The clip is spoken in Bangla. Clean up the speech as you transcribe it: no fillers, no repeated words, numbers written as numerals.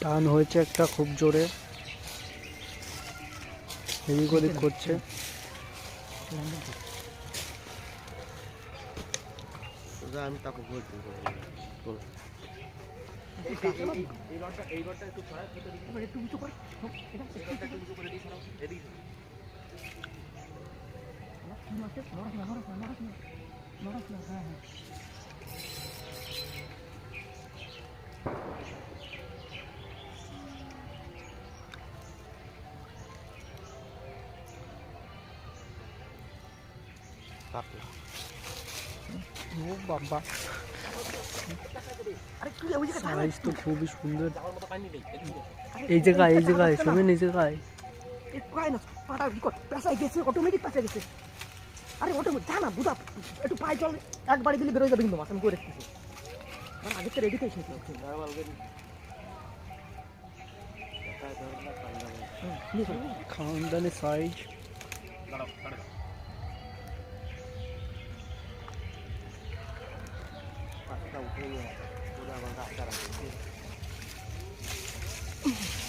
টান হয়েছে একটা খুব জোরে, এদিক ওদিক করছে। আমি তাকে বলছি একটু উঁচু করে ও বাবা, সাইজ তো খুবই সুন্দর। এই জায়গায় শুনুন, এই জায়গায় অটোমেটিক পাশে গেছে। আরে অটোমেটিক জানা বুঝা একটু পায়ে চল, একবারে দিলে বেরোয় যাবে কিন্তু মাছ। আমি করে রেখেছি, মানে আগে তো রেডি তো এসেছি। খানদানি সাইজ। উঠে